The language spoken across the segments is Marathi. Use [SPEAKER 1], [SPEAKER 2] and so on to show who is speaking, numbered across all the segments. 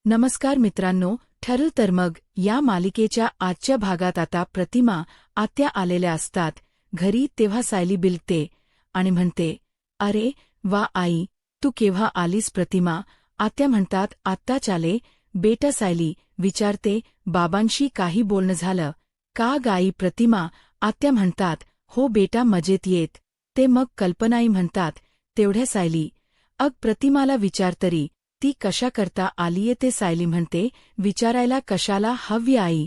[SPEAKER 1] नमस्कार मित्रांनो, ठरलं तर मग या मालिकेच्या आजच्या भागात आता प्रतिमा आत्या आलेल्या असतात घरी तेव्हा सायली बिलगते आणि म्हणते, अरे वा आई, तू केव्हा आलीस प्रतिमा? आत्या म्हणतात, आत्ताच आले बेटा. सायली विचारते, बाबांशी काही बोलणं झालं का गाई? प्रतिमा आत्या म्हणतात, हो बेटा, मजेत येत ते. मग कल्पनाई म्हणतात, तेवढ्या सायली अग प्रतिमाला विचार तरी, ती कशा करता आलीये ते. सायली म्हणते, विचारायला कशाला हवी आई,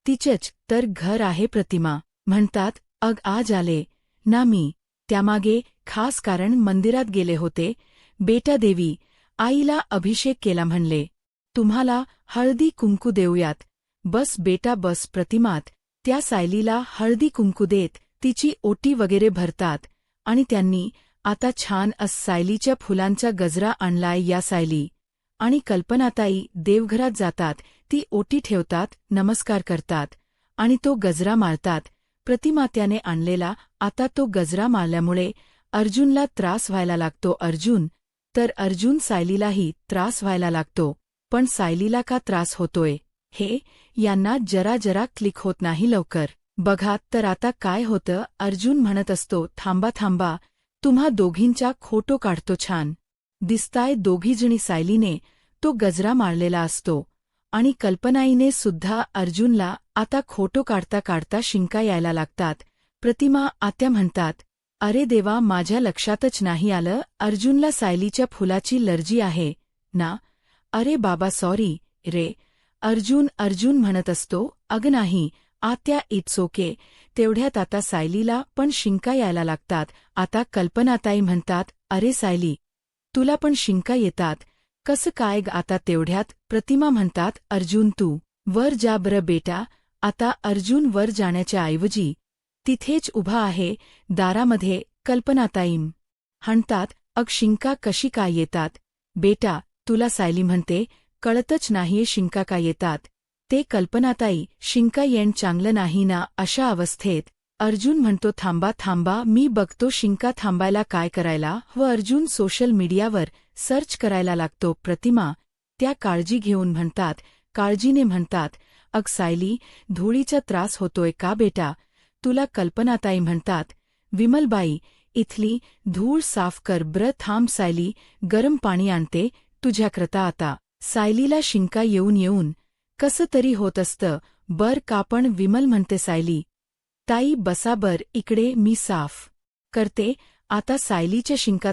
[SPEAKER 1] तिचंच तर घर आहे. प्रतिमा म्हणतात, अग आज आले ना मी, त्यामागे खास कारण मंदिरात गेले होते बेटा. देवी आईला अभिषेक केला म्हणले, तुम्हाला हळदी कुंकू देऊयात. बस बेटा बस. प्रतिमात त्या सायलीला हळदी कुंकू देत तिची ओटी वगैरे भरतात आणि त्यांनी आता छान सायलीच्या फुलांचा गजरा आणलाय. या सायली आणि कल्पनाताई देवघरात जातात, ती ओटी ठेवतात, नमस्कार करतात आणि तो गजरा माळतात. प्रतिमा त्याने आणलेला आता तो गजरा माळल्यामुळे अर्जुनला त्रास व्हायला लागतो. अर्जुन सायलीलाही त्रास व्हायला लागतो. पण सायलीला का त्रास होतोय हे यांना जरा क्लिक होत नाही लवकर. बघा तर आता काय होतं. अर्जुन म्हणत असतो, थांबा थांबा, तुम्हा दोघींचा फोटो काढतो, छान दिसताय दोघीजणी. सायलीने तो गजरा माळलेला असतो आणि कल्पनाईने सुद्धा. अर्जुनला आता फोटो काढता काढता शिंका यायला लागतात. प्रतिमा आत्या म्हणतात, अरे देवा, माझ्या लक्षातच नाही आलं, अर्जुनला सायलीच्या फुलाची लर्जी आहे ना. अरे बाबा सॉरी रे. अर्जुन म्हणत असतो, अग नाही आत्या, इट्स ओके. तेवढ्यात आता सायलीला पण शिंका यायला लागतात. आता कल्पनाताई म्हणतात, अरे सायली, तुला पण शिंका येतात कसं काय ग? आता तेवढ्यात प्रतिमा म्हणतात, अर्जुन तू वर जा बरं बेटा. आता अर्जुन वर जाण्याच्या ऐवजी तिथेच उभा आहे दारामध्ये. कल्पनाताई म्हणतात, अग शिंका कशी काय येतात बेटा तुला? सायली म्हणते, कळतच नाहीये शिंका का येतात ते. कल्पनाताई, शिंका येण चांगलं नाही ना अशा अवस्थेत. अर्जुन म्हणतो, थांबा थांबा, मी बघतो शिंका थांबायला काय करायला. अर्जुन सोशल मीडियावर सर्च करायला लागतो. प्रतिमा त्या काळजी घेऊन म्हणतात, काळजीने म्हणतात, अग सायली, धुळीचा त्रास होतोय का बेटा तुला? कल्पनाताई म्हणतात, विमलबाई, इथली धूळ साफ कर ब्र. थांब सायली, गरम पाणी आणते तुझ्याकरता. आता सायलीला शिंका येऊन कसं तरी होत असतं बर का. पण विमल म्हणते, सायली ताई बसा बर इकडे, मी साफ करते. आता सायलीच्या शिंका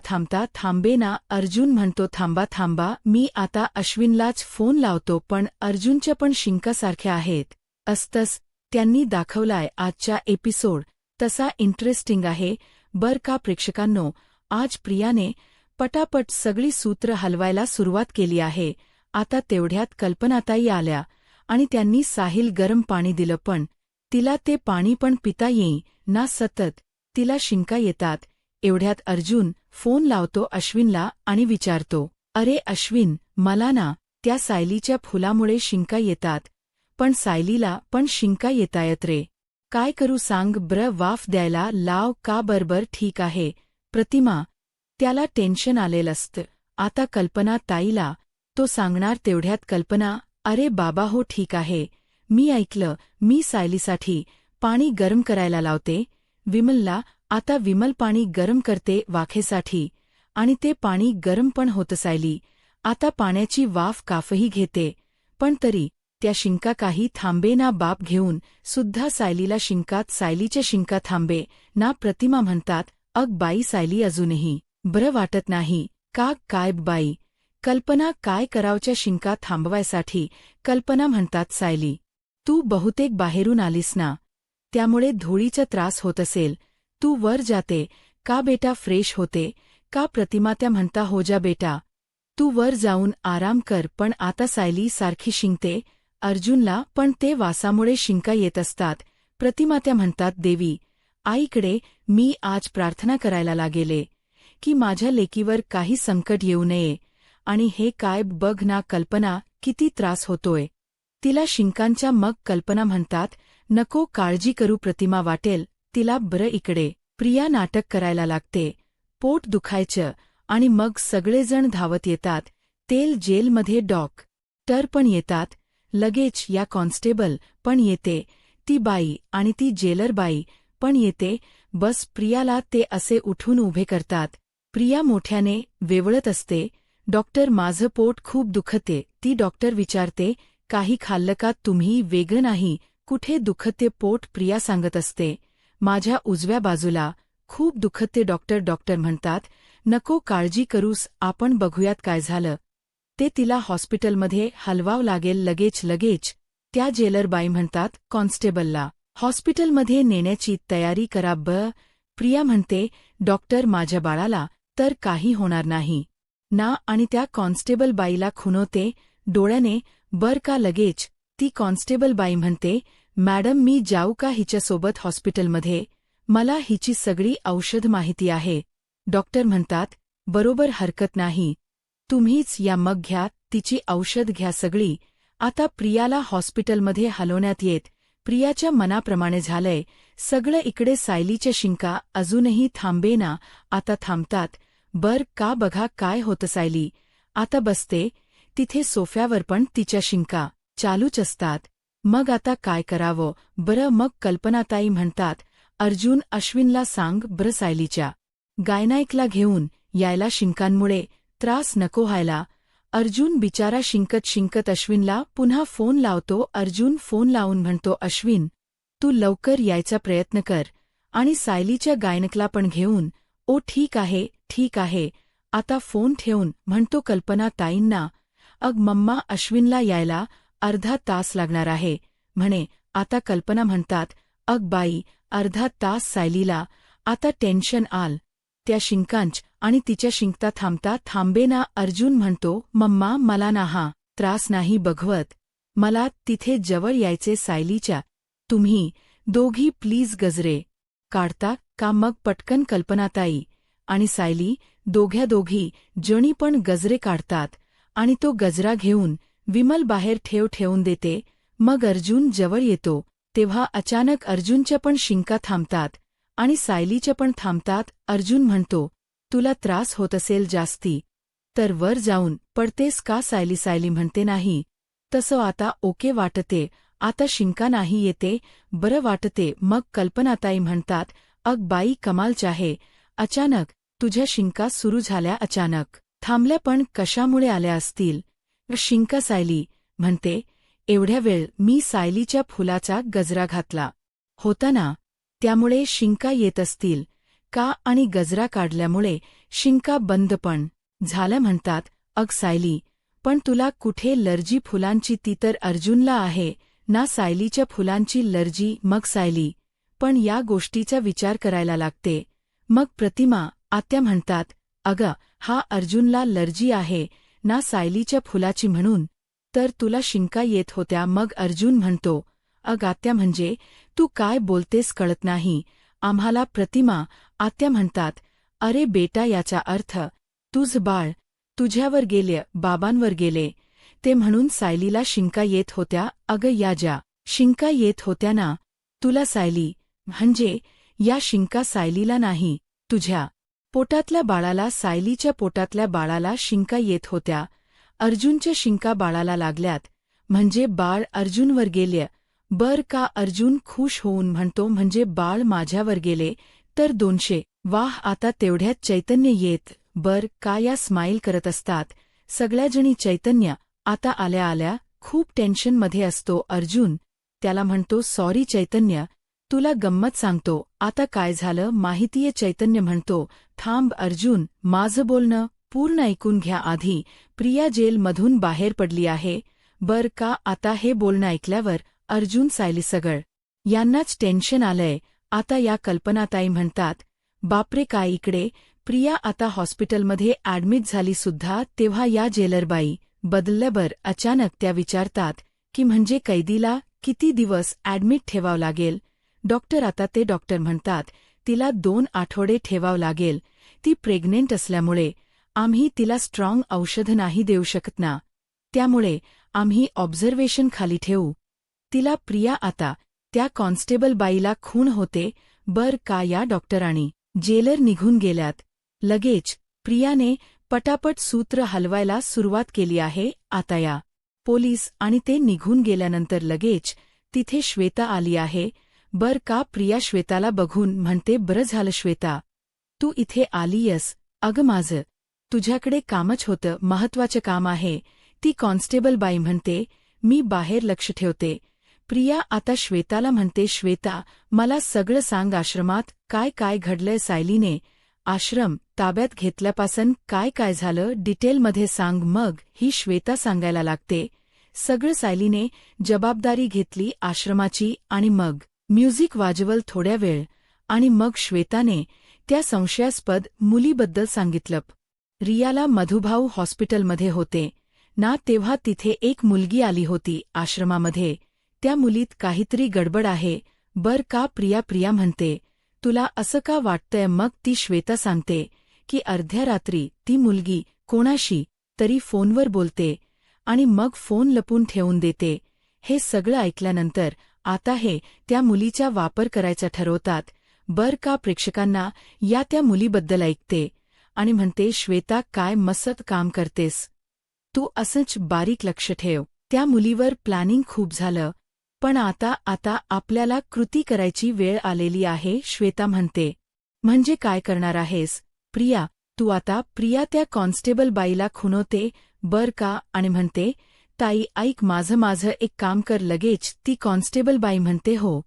[SPEAKER 1] थांबे ना. अर्जुन म्हणतो, थांबा थांबा, मी आता अश्विनलाच फोन लावतो. पण अर्जुनच्या पण शिंका सारख्या आहेत. असतंच त्यांनी दाखवलाय आजचा एपिसोड तसा इंटरेस्टिंग आहे बर का प्रेक्षकांनो. आज प्रियाने पटापट सगळी सूत्र हलवायला सुरुवात केली आहे. आता तेवढ्यात कल्पनाताई आल्या आणि त्यांनी साहिल गरम पाणी दिलं, पण तिला ते पाणी पण पिता येई ना, सतत तिला शिंका येतात. एवढ्यात अर्जुन फोन लावतो अश्विनला आणि विचारतो, अरे अश्विन, मला ना त्या सायलीच्या फुलामुळे शिंका येतात, पण सायलीला पण शिंका येतायत रे, काय करू सांग ब्र. वाफ द्यायला लाव का? बरबर ठीक आहे. प्रतिमा त्याला टेन्शन आलेलं असतं. आता कल्पना ताईला तो सांगणार. तेवढ्यात कल्पना, अरे बाबा हो ठीक आहे, मी ऐकलं, मी सायलीसाठी पाणी गरम करायला लावते विमलला. आता विमल पाणी गरम करते वाखेसाठी आणि ते पाणी गरम पण होतं. सायली आता पाण्याची वाफ काफही घेते, पण तरी त्या शिंका काही थांबे ना. बाप घेऊन सुद्धा सायलीला शिंकात, सायलीच्या शिंका थांबे ना. प्रतिमा म्हणतात, अग बाई सायली, अजूनही बरं वाटत नाही का काय बाई? कल्पना, काय करावच्या शिंका थांबवायसाठी? कल्पना म्हणतात, सायली तू बहुतेक बाहेरून आलीस ना, त्यामुळे धुळीचा त्रास होत असेल. तू वर जाते का बेटा, फ्रेश होते का? प्रतिमा त्या म्हणता, हो जा बेटा, तू वर जाऊन आराम कर. पण आता सायली सारखी शिंकते. अर्जुनला पण ते वासामुळे शिंका येत असतात. प्रतिमा त्या म्हणतात, देवी आईकडे मी आज प्रार्थना करायला लागेले की माझ्या लेकीवर काही संकट येऊ नये. आणि हे काय बघ ना कल्पना, किती त्रास होतोय तिला शिंकांच्या. मग कल्पना म्हणतात, नको काळजी करू प्रतिमा, वाटेल तिला बरं. इकडे प्रिया नाटक करायला लागते, पोट दुखायचं आणि मग सगळेजण धावत येतात. तेल जेलमध्ये डॉक्टर पण येतात, लगेच या कॉन्स्टेबल पण येते, ती बाई आणि ती जेलर बाई पण येते. बस प्रियाला ते असे उठून उभे करतात. प्रिया मोठ्याने वेवळत असते, डॉक्टर माझं पोट खूप दुखते. ती डॉक्टर विचारते, काही खाल्लं का तुम्ही? वेगळं नाही, कुठे दुखते पोट? प्रिया सांगत असते, माझ्या उजव्या बाजूला खूप दुखते डॉक्टर. डॉक्टर म्हणतात, नको काळजी करूस, आपण बघूयात काय झालं ते. तिला हॉस्पिटलमध्ये हलवावं लागेल लगेच. त्या जेलर बाई म्हणतात कॉन्स्टेबलला, हॉस्पिटलमध्ये नेण्याची तयारी करा. प्रिया म्हणते, डॉक्टर माझ्या बाळाला तर काही होणार नाही ना? आणि त्या कॉन्स्टेबल बाईला खुणवते डोळ्याने. का लगेच ती कॉन्स्टेबल बाई म्हणते, मॅडम मी जाऊ का हिच्यासोबत हॉस्पिटलमध्ये? मला हिची सगळी औषध माहिती आहे. डॉक्टर म्हणतात, बरोबर, हरकत नाही, तुम्हीच या, मग घ्या तिची औषध घ्या सगळी. आता प्रियाला हॉस्पिटलमध्ये हलवण्यात येत. प्रियाच्या मनाप्रमाणे झालंय सगळं. इकडे सायलीच्या शिंका अजूनही थांबेना. आता थांबतात. का बघा काय होतं. सायली आता बसते तिथे सोफ्यावर, पण तिच्या शिंका चालूच असतात. मग आता काय करावं बरं? मग कल्पनाताई म्हणतात, अर्जुन अश्विनला सांग बरं सायलीच्या गायनाईकला घेऊन यायला, शिंकांमुळे त्रास नको व्हायला. अर्जुन बिचारा शिंकत अश्विनला पुन्हा फोन लावतो. अर्जुन फोन लावून म्हणतो, अश्विन तू लवकर यायचा प्रयत्न कर आणि सायलीच्या गायनकला पण घेऊन. ओ ठीक आहे. आता फोन ठेवून म्हणतो कल्पनाताईंना, मम्मा अश्विनला यायला अर्धा तास लागणार आहे म्हणे. आता कल्पना म्हणतात, बाई अर्धा तास सायलीला आता टेन्शन आल. त्या शिंकांच आणि तिच्या शिंकता थांबेना. अर्जुन म्हणतो, मम्मा मला ना हा त्रास नाही बघवत, मला तिथे जवळ यायचे सायलीच्या. तुम्ही दोघी प्लीज गजरे काढता का? मग पटकन कल्पनाताई आणि सायली दोघी जणी पण गजरे काढतात आणि तो गजरा घेऊन विमल बाहेर ठेवून देते. मग अर्जुन जवळ येतो तेव्हा अचानक अर्जुनच्या पण शिंका थांबतात आणि सायलीच्या पण थांबतात. अर्जुन म्हणतो, तुला त्रास होत असेल जास्ती तर वर जाऊन पडतेस का? सायली म्हणते, नाही तसं आता ओके वाटते, आता शिंका नाही येते, बरं वाटते. मग कल्पनाताई म्हणतात, बाई कमालच आहे, अचानक तुझ्या शिंका सुरू झाल्या, अचानक थांबल्या, पण कशामुळे आल्या असतील शिंका? सायली म्हणते, एवढ्या वेळ मी सायलीच्या फुलाचा गजरा घातला होता ना, त्यामुळे शिंका येत असतील का? आणि गजरा काढल्यामुळे शिंका बंद पण झाल्या. म्हणतात, सायली पण तुला कुठे लर्जी फुलांची? ती तर अर्जुनला आहे ना सायलीच्या फुलांची लर्जी. मग सायली पण या गोष्टीचा विचार करायला लागते. मग प्रतिमा आत्या म्हणतात, हा अर्जुनला लर्जी आहे ना सायलीच्या फुलाची, म्हणून तर तुला शिंका येत होत्या. मग अर्जुन म्हणतो, आत्या म्हणजे तू काय बोलतेस कळत नाही आम्हाला. प्रतिमा आत्या म्हणतात, अरे बेटा याचा अर्थ तुझं बाळ तुझ्यावर गेले, बाबांवर गेले ते, म्हणून सायलीला शिंका येत होत्या. या ज्या शिंका येत होत्या ना तुला सायली, म्हणजे या शिंका सायलीला नाही, तुझ्या पोटातल्या बाळाला, सायलीच्या पोटातल्या बाळाला शिंका येत होत्या. अर्जुनच्या शिंका बाळाला लागल्यात म्हणजे बाळ अर्जुनवर गेले. का? अर्जुन खुश होऊन म्हणतो, म्हणजे बाळ माझ्यावर गेले तर 200. वाह, आता तेवढ्यात चैतन्य येत. का? या स्माईल करत असतात सगळ्याजणी. चैतन्य आता आल्या खूप टेन्शनमध्ये असतो. अर्जुन त्याला म्हणतो, सॉरी चैतन्य, तुला गंमत सांगतो, आता काय झालं माहितीये? चैतन्य म्हणतो, थांब अर्जुन, माझं बोलणं पूर्ण ऐकून घ्या आधी. प्रिया जेलमधून बाहेर पडली आहे का? आता हे बोलणं ऐकल्यावर अर्जुन, सायली सगळं यांनाच टेन्शन आलंय. आता या कल्पनाताई म्हणतात, बापरे काय इकडे? प्रिया आता हॉस्पिटलमध्ये ॲडमिट झाली सुद्धा. तेव्हा या जेलरबाई बदलल्यावर अचानक त्या विचारतात की म्हणजे कैदीला किती दिवस ॲडमिट ठेवावं लागेल? डॉक्टर आता ते डॉक्टर म्हणतात, तिला 2 आठवडे ठेवावं लागेल. ती प्रेग्नेंट असल्यामुळे आम्ही तिला स्ट्रॉंग औषध नाही देऊ शकत ना, त्यामुळे आम्ही ऑब्झर्वेशन खाली ठेवू तिला. प्रिया आता त्या कॉन्स्टेबल बाईला खूण होते. का? या डॉक्टरांनी जेलर निघून गेल्यात. लगेच प्रियाने पटापट सूत्र हलवायला सुरुवात केली आहे. आता या पोलीस आणि ते निघून गेल्यानंतर लगेच तिथे श्वेता आली आहे. बर का प्रिया श्वेताला बघून म्हणते, बरं झालं श्वेता, तू इथे आलीयस. अगं माझं तुझ्याकडे कामच होतं, महत्वाचं काम आहे. ती कॉन्स्टेबल बाई म्हणते, मी बाहेर लक्ष ठेवते. प्रिया आता श्वेताला म्हणते, श्वेता मला सगळं सांग, आश्रमात काय काय घडलंय. सायलीने आश्रम ताब्यात घेतल्यापासून काय काय झालं डिटेलमध्ये सांग. मग ही श्वेता सांगायला लागते सगळं. सायलीने जबाबदारी घेतली आश्रमाची आणि मग म्युझिक वाजवल थोड्या वेळ आणि मग श्वेताने त्या संशयास्पद मुलीबद्दल सांगितलं. रियाला मधुभाऊ हॉस्पिटलमध्ये होते ना, तेव्हा तिथे एक मुलगी आली होती आश्रमामध्ये. त्या मुलीत काहीतरी गडबड आहे बर का. प्रिया म्हणते, तुला असं का वाटतंय. मग ती श्वेता सांगते की अर्ध्या रात्री ती मुलगी कोणाशी तरी फोनवर बोलते आणि मग फोन लपून ठेवून देते. हे सगळं ऐकल्यानंतर आता हे त्या मुलीचा वापर करायचा ठरवतात बर का. प्रेक्षकांना या त्या मुलीबद्दल ऐकते आणि म्हणते, श्वेता काय मस्त काम करतेस तू, असंच बारीक लक्ष ठेव. त्या मुलीवर प्लॅनिंग खूप झालं, पण आता आपल्याला कृती करायची वेळ आलेली आहे. श्वेता म्हणते, म्हणजे काय करणार आहेस प्रिया तू आता. प्रिया त्या कॉन्स्टेबल बाईला खुणवते बर का आणि म्हणते, ताई ऐक माझं एक काम कर लगेच. ती कॉन्स्टेबल बाई म्हणते, हो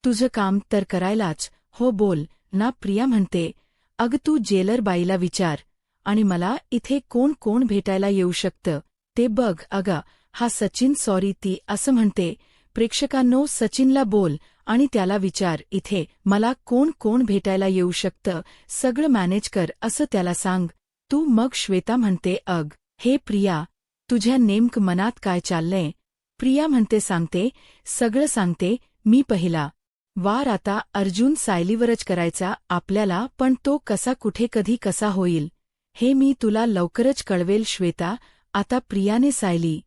[SPEAKER 1] तुझं काम तर करायलाच. हो बोल ना. प्रिया म्हणते, अग तू जेलर बाईला विचार आणि मला इथे कोण कोण भेटायला येऊ शकतं ते बघ. अगं हा सचिन. सॉरी ती असं म्हणते. प्रेक्षकांनो सचिनला बोल आणि त्याला विचार इथे मला कोण कोण भेटायला येऊ शकतं, सगळं मॅनेज कर असं त्याला सांग तू. मग श्वेता म्हणते, अग हे प्रिया तुझ्या नेमकं मनात काय चाललंय. प्रिया म्हणते, सांगते सगळं सांगते मी. पहिला वार आता अर्जुन सायलीवरच करायचा आपल्याला, पण तो कसा कुठे कधी कसा होईल हे मी तुला लवकरच कळवेल. श्वेता आता प्रियाने सायली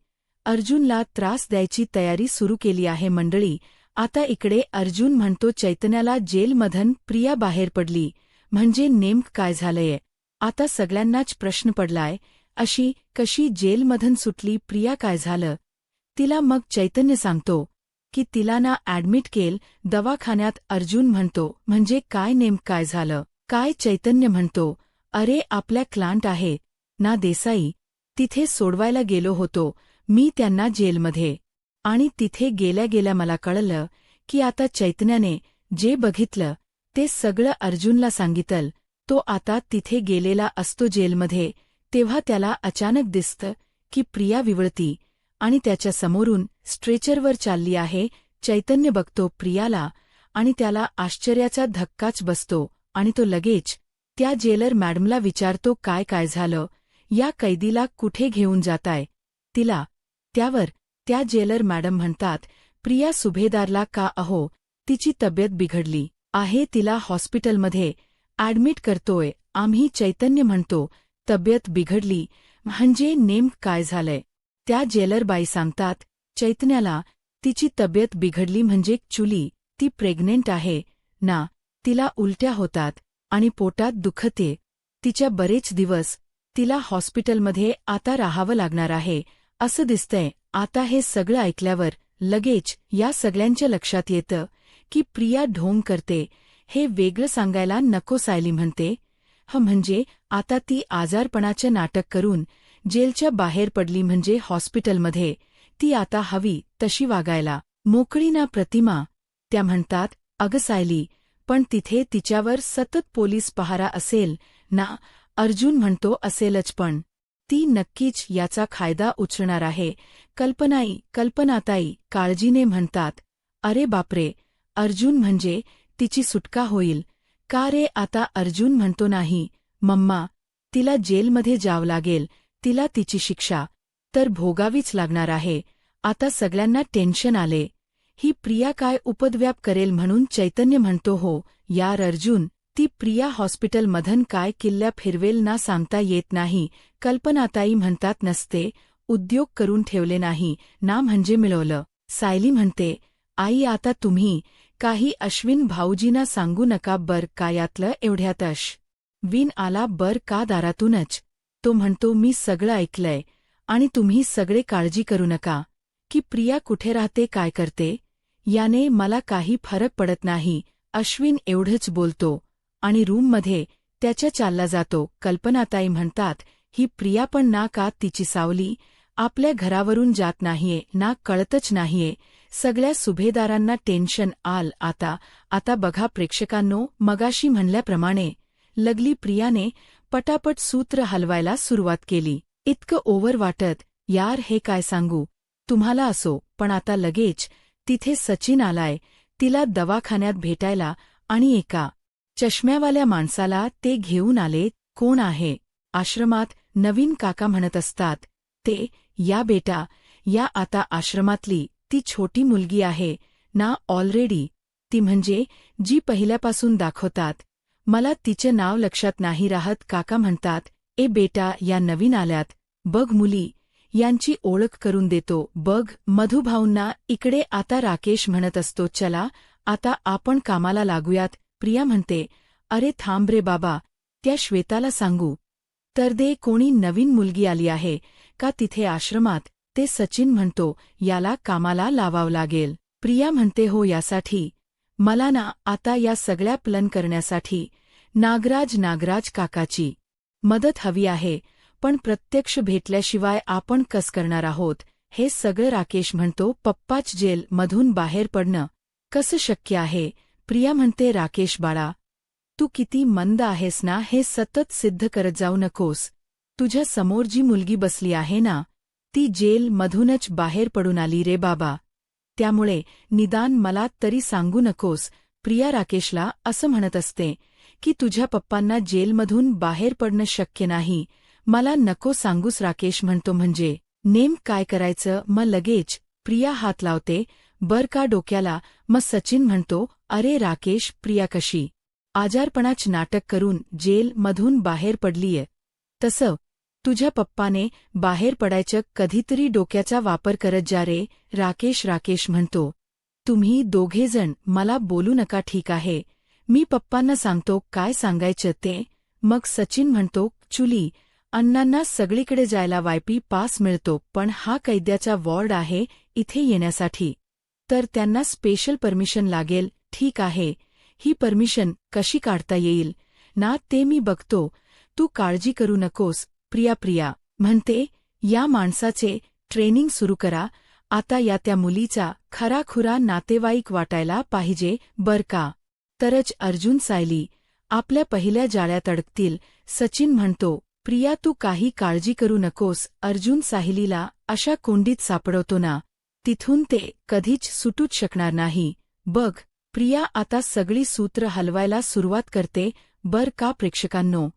[SPEAKER 1] अर्जुनला त्रास द्यायची तयारी सुरू केली आहे. मंडळी आता इकडे अर्जुन म्हणतो चैतन्याला जेलमधून प्रिया बाहेर पडली म्हणजे नेमकं काय झालंय. आता सगळ्यांनाच प्रश्न पडलाय, अशी कशी जेलमधून सुटली प्रिया, काय झालं तिला. मग चैतन्य सांगतो की तिला ना ॲडमिट केल दवाखान्यात. अर्जुन म्हणतो, म्हणजे काय नेमकं काय झालं काय. चैतन्य म्हणतो, अरे आपल्या क्लांट आहे ना देसाई, तिथे सोडवायला गेलो होतो मी त्यांना जेलमध्ये आणि तिथे गेल्या गेल्या मला कळलं की आता चैतन्याने जे बघितलं ते सगळं अर्जुनला सांगितलं. तो आता तिथे गेलेला असतो जेलमध्ये, तेव्हा त्याला अचानक दिसतं की प्रिया विवळती आणि त्याच्या समोरून स्ट्रेचरवर चालली आहे. चैतन्य बघतो प्रियाला आणि त्याला आश्चर्याचा धक्काच बसतो आणि तो लगेच त्या जेलर मॅडमला विचारतो, काय काय झालं, या कैदीला कुठे घेऊन जाताय तिला. त्यावर त्या जेलर मॅडम म्हणतात, प्रिया सुभेदारला का अहो तिची तब्येत बिघडली आहे, तिला हॉस्पिटलमध्ये ॲडमिट करतोय आम्ही. चैतन्य म्हणतो, तब्येत बिघडली म्हणजे नेमकं काय झालंय. त्या जेलरबाई सांगतात चैतन्याला, तिची तब्येत बिघडली म्हणजे ॲक्च्युली ती प्रेग्नेंट आहे ना, तिला उलट्या होतात आणि पोटात दुखते. तिच्या बरेच दिवस तिला हॉस्पिटलमध्ये आता राहावं लागणार आहे असं दिसतंय. आता हे सगळं ऐकल्यावर लगेच या सगळ्यांच्या लक्षात येतं की प्रिया ढोंग करते. हे वेगळं सांगायला नको. सायली म्हणते, म्हणजे आता ती आजारपणाचं नाटक करून जेलच्या बाहेर पडली म्हणजे हॉस्पिटलमध्ये ती आता हवी तशी वागायला मोकळी ना. प्रतिमा त्या म्हणतात, अगं सायली पण तिथे तिच्यावर सतत पोलीस पहारा असेल ना. अर्जुन म्हणतो, असेलच पण ती नक्कीच याचा फायदा उचलणार आहे. कल्पनाताई काळजीने म्हणतात, अरे बापरे अर्जुन, म्हणजे तिची सुटका होईल का रे आता. अर्जुन म्हणतो, नाही मम्मा, तिला जेलमध्ये जावं लागेल, तिला तिची शिक्षा तर भोगावीच लागणार आहे. आता सगळ्यांना टेन्शन आले, ही प्रिया काय उपद्व्याप करेल म्हणून. चैतन्य म्हणतो, हो यार अर्जुन, ती प्रिया हॉस्पिटलमधून काय किल्ल्या फिरवेल ना सांगता येत नाही. कल्पनाताई म्हणतात, नसते उद्योग करून ठेवले नाही ना म्हणजे मिळवलं. सायली म्हणते, आई आता तुम्ही काही अश्विन भाऊजींना सांगू नका बर का. यातलं एवढ्यात विन आला बर का दारातूनच. तो म्हणतो, मी सगळं ऐकलंय आणि तुम्ही सगळे काळजी करू नका की प्रिया कुठे राहते काय करते याने मला काही फरक पडत नाही अश्विन एवढंच बोलतो आणि रूममध्ये त्याच्या चालला जातो. कल्पनाताई म्हणतात ही प्रिया पण ना का तिची सावली आपल्या घरावरून जात नाहीये ना कळतच नाहीये. सगळ्या सुभेदारांना टेन्शन आता बघा प्रेक्षकांनो, मगाशी म्हणल्याप्रमाणे लगली प्रियाने पटापट सूत्र हलवायला सुरुवात केली. इतकं ओव्हर वाटत यार हे काय सांगू तुम्हाला असो, पण आता लगेच तिथे सचिन आलाय तिला दवाखान्यात भेटायला आणि एका चष्म्यावाल्या माणसाला ते घेऊन आले. कोण आहे? आश्रमात नवीन काका म्हणत असतात ते या बेटा या आता आश्रमातली ती छोटी मुलगी आहे ना ऑलरेडी ती म्हणजे जी पहिल्यापासून दाखवतात. मला तिचे नाव लक्षात नाही राहत. काका म्हणतात ए बेटा या नवीन आल्यात बघ मुली यांची ओळख करून देतो बघ मधुभाऊंना. इकडे आता राकेश म्हणत असतो चला आता आपण कामाला लागूयात. प्रिया म्हणते अरे थांब रे बाबा त्या श्वेताला सांगू तर दे कोणी नवीन मुलगी आली आहे का तिथे आश्रमात. ते सचिन म्हणतो याला कामाला लावावं लागेल. प्रिया म्हणते हो यासाठी मला ना आता या सगळ्या प्लन करण्यासाठी नागराज काकाची मदत हवी आहे, पण प्रत्यक्ष भेटल्याशिवाय आपण कस करणार आहोत हे सगळं. राकेश म्हणतो पप्पाच जेल मधून बाहेर पडणं कसं शक्य आहे. प्रिया म्हणते राकेश बाळा तू किती मंद आहेस ना हे सतत सिद्ध करत जाऊ नकोस. तुझ्या समोर जी मुलगी बसली आहे ना ती जेल मधूनच बाहेर पडून आली रे बाबा, त्यामुळे निदान मला तरी सांगू नकोस. प्रिया राकेशला असं म्हणत असते की तुझ्या पप्पांना जेलमधून बाहेर पडणं शक्य नाही, मला नको सांगूस. राकेश म्हणतो म्हणजे नेम काय करायचं मग लगेच प्रिया हात लावते बर का डोक्याला. मग सचिन म्हणतो अरे राकेश प्रिया कशी आजारपणाच नाटक करून जेल मधून बाहेर पडलीय तसं तुझ्या पप्पाने बाहेर पडायचं कधीतरी डोक्याचा वापर करत जा रे. राकेश म्हणतो तुम्ही दोघेजण मला बोलू नका ठीक आहे, मी पप्पांना सांगतो काय सांगायचं ते. मग सचिन म्हणतो चुली अण्णांना सगळीकडे जायला वायपी पास मिळतो, पण हा कैद्याचा वॉर्ड आहे इथे येण्यासाठी तर त्यांना स्पेशल परमिशन लागेल. ठीक आहे ही परमिशन कशी काढता येईल ना ते मी बघतो, तू काळजी करू नकोस. प्रिया म्हणते या माणसाचे ट्रेनिंग सुरू करा आता या त्या मुलीचा खराखुरा नातेवाईक वाटायला पाहिजे बर का, तरच अर्जुन सायली आपल्या पहिल्या जाळ्यात अडकतील. सचिन म्हणतो प्रिया तू काही काळजी करू नकोस, अर्जुन साहिलीला अशा कोंडीत सापडवतो ना तिथून ते कधीच सुटूच शकणार नाही. बघ प्रिया आता सगळी सूत्र हलवायला सुरुवात करते बर का प्रेक्षकांनो,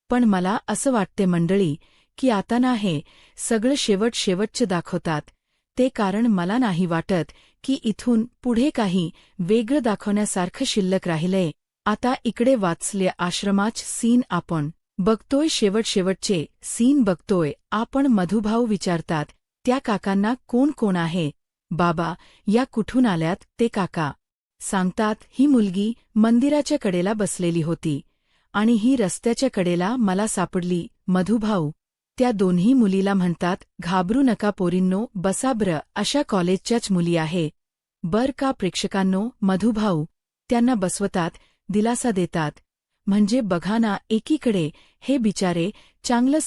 [SPEAKER 1] पण मला असं वाटते मंडळी की आता ना हे सगळं शेवटचं दाखवतात ते कारण मला नाही वाटत की इथून पुढे काही वेगळं दाखवण्यासारखं शिल्लक राहिलंय. आता इकडे वाचले आश्रमाच सीन आपण बघतोय, शेवटचे सीन बघतोय आपण. मधुभाऊ विचारतात त्या काकांना कोण कोण आहे बाबा या कुठून आल्यात. ते काका सांगतात ही मुलगी मंदिराच्या कडेला बसलेली होती आणि ही रस्त्याच्या कडेला मला सापडली. मधुभाऊ त्या दोन्ही मुलीला म्हणतात घाबरू नका पोरींनो बसाब्र अशा कॉलेजच्याच मुली आहे बर का प्रेक्षकांनो. मधुभाऊ त्यांना बसवतात, दिलासा देतात. म्हणजे बघा ना एकीकडे हे बिचारे चांगलं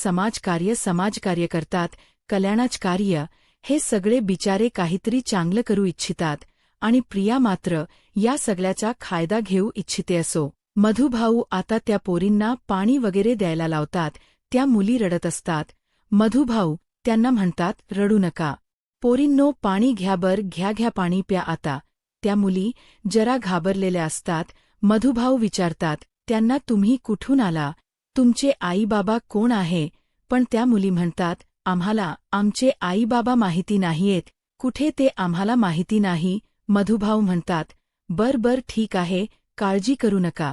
[SPEAKER 1] समाजकार्य करतात, कल्याणाच कार्य, हे सगळे बिचारे काहीतरी चांगलं करू इच्छितात आणि प्रिया मात्र या सगळ्याचा फायदा घेऊ इच्छिते. असो मधुभाऊ आता त्या पोरींना पाणी वगैरे द्यायला लावतात. त्या मुली रडत असतात. मधुभाऊ त्यांना म्हणतात रडू नका पोरींनो पाणी घ्या पाणी प्या आता. त्या मुली जरा घाबरलेल्या असतात. मधुभाऊ विचारतात त्यांना तुम्ही कुठून आला, तुमचे आईबाबा कोण आहे. पण त्या मुली म्हणतात आम्हाला आमचे आईबाबा माहिती नाहीयेत, कुठे ते आम्हाला माहिती नाही. मधुभाऊ म्हणतात बर ठीक आहे काळजी करू नका,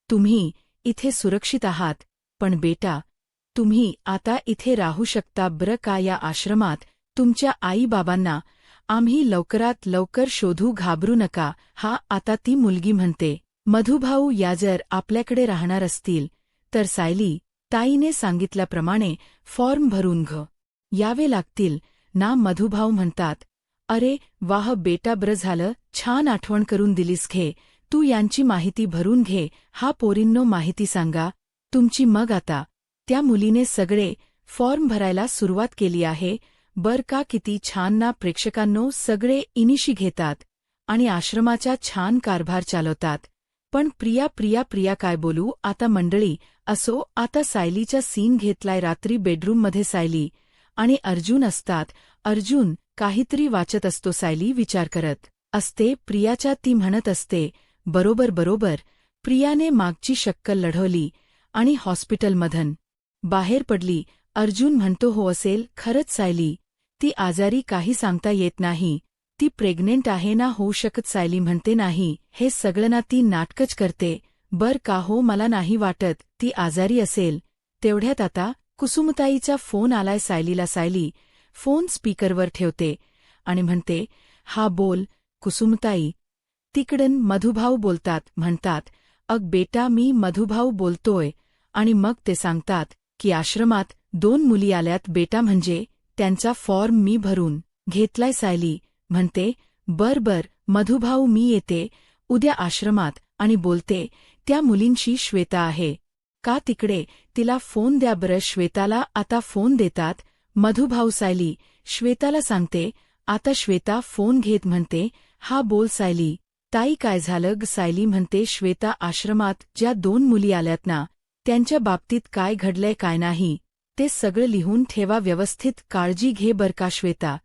[SPEAKER 1] तुम्ही इथे सुरक्षित आहात, पण बेटा तुम्ही आता इथे राहू शकता बर का. या आश्रमात तुमच्या आईबाबांना आम्ही लवकरात लवकर शोधू, घाबरू नका. हा आता ती मुलगी म्हणते. मधुभाऊ या जर आपल्याकडे राहणार असतील तर सायली ताईने सांगितल्याप्रमाणे फॉर्म भरून यावे लागतील ना. मधुभाऊ म्हणतात, अरे वाह बेटा, बरं झालं, छान आठवण करून दिलीस. घे तू यांची माहिती भरून घे. हा पोरींनो, माहिती सांगा तुमची. मग आता त्या मुलीने सगळे फॉर्म भरायला सुरुवात केली आहे. बर का, किती छान ना प्रेक्षकांनो. सगळे इनिशी घेतात आणि आश्रमाचा छान कारभार चालवतात. पण प्रिया काय बोलू आता मंडळी. असो, आता सायलीचा सीन घेतलाय. रात्री बेडरूममध्ये सायली आणि अर्जुन असतात. अर्जुन काहीतरी वाचत असतो. सायली विचार करत असते प्रियाच्या. ती म्हणत असते, बरोबर. प्रियाने मागची शक्कल लढवली आणि हॉस्पिटलमधून बाहेर पडली. अर्जुन म्हणतो, हो असेल खरंच सायली. ती आजारी, काही सांगता येत नाही. ती प्रेग्नेंट आहे ना. होऊ शकत. सायली म्हणते, नाही, हे सगळं ना ती नाटकच करते. बर का हो, मला नाही वाटत ती आजारी असेल. तेवढ्यात आता कुसुमताईचा फोन आलाय सायलीला. सायली फोन स्पीकरवर ठेवते आणि म्हणते, हा बोल कुसुमताई. तिकडून मधुभाऊ बोलतात. म्हणतात, अग बेटा, मी मधुभाऊ बोलतोय. आणि मग ते सांगतात की आश्रमात 2 मुली आल्यात बेटा. म्हणजे त्यांचा फॉर्म मी भरून घेतलाय. सायली म्हणते, बर मधुभाऊ, मी येते उद्या आश्रमात आणि बोलते त्या मुलींशी. श्वेता आहे का तिकडे? तिला फोन द्या बरं. श्वेताला आता फोन देतात मधुभाऊ. सायली श्वेताला सांगते. आता श्वेता फोन घेत म्हणते, हा बोल सायली. ताई काय झालं ग? सायली म्हणते, श्वेता, आश्रमात ज्या 2 मुली आल्यात ना, त्यांच्या बाबतीत काय घडलंय काय नाही ते सगळं लिहून ठेवा. व्यवस्थित काळजी घे बर का श्वेता.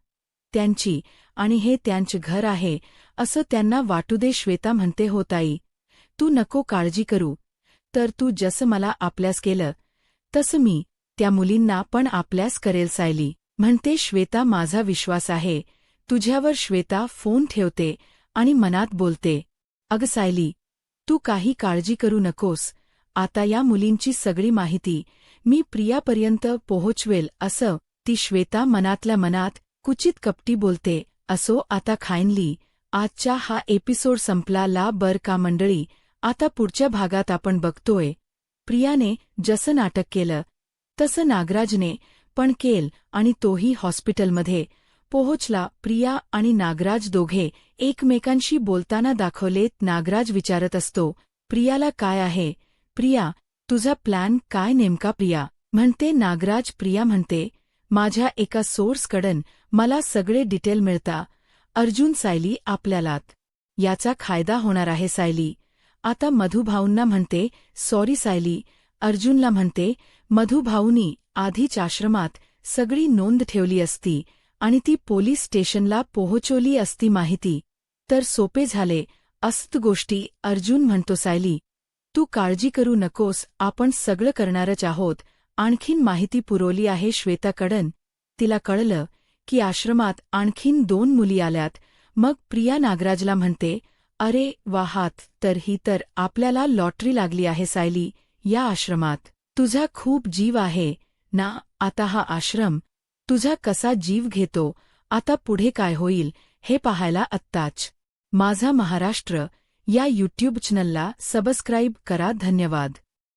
[SPEAKER 1] त्यांची आणि हे त्यांचं घर आहे असं त्यांना वाटू दे. श्वेता म्हणते, हो ताई, तू नको काळजी करू. तर तू जसं मला आपल्यास केलं तसं मी त्या मुलींना पण आपल्यास करेल. सायली म्हणते, श्वेता, माझा विश्वास आहे तुझ्यावर. श्वेता फोन ठेवते आणि मनात बोलते, अग सायली, तू काही काळजी करू नकोस. आता या मुलींची सगळी माहिती मी प्रियापर्यंत पोहोचवेल. असं ती श्वेता मनातल्या मनात कुचित कपटी बोलते. असो, आता खायनली आजचा हा एपिसोड संपला ला बर का मंडळी. आता पुढच्या भागात आपण बघतोय प्रियाने जसं नाटक केलं तसं नागराजने पण केल आणि तोही हॉस्पिटलमध्ये पोहोचला. प्रिया आणि नागराज दोघे एकमेकांशी बोलताना दाखवलेत. नागराज विचारत असतो प्रियाला, काय आहे प्रिया तुझा प्लॅन काय नेमका? प्रिया म्हणते, नागराज. प्रिया म्हणते, माझ्या एका सोर्सकडून मला सगळे डिटेल मिळता. अर्जुन, सायली आपल्यालात याचा फायदा होणार आहे. सायली आता मधुभाऊंना म्हणते, सॉरी सायली. अर्जुनला म्हणते, मधुभाऊंनी आधीच आश्रमात सगळी नोंद ठेवली असती आणि ती पोलीस स्टेशनला पोहोचवली असती माहिती तर सोपे झाले असत गोष्टी. अर्जुन म्हणतो, सायली तू काळजी करू नकोस, आपण सगळं करणारच आहोत. आणखीन माहिती पुरवली आहे श्वेताकडून. तिला कळलं की आश्रमात आणखीन 2 मुली आल्यात. मग प्रिया नागराजला म्हणते, अरे वाहात, तर ही तर आपल्याला लॉटरी लागली आहे सायली. या आश्रमात तुझा खूप जीव आहे ना. आता हा आश्रम तुझा कसा जीव घेतो. आता पुढे काय होईल हे पाहायला आत्ताच माझा महाराष्ट्र या यूट्यूब चॅनलला सबस्क्राईब करा. धन्यवाद.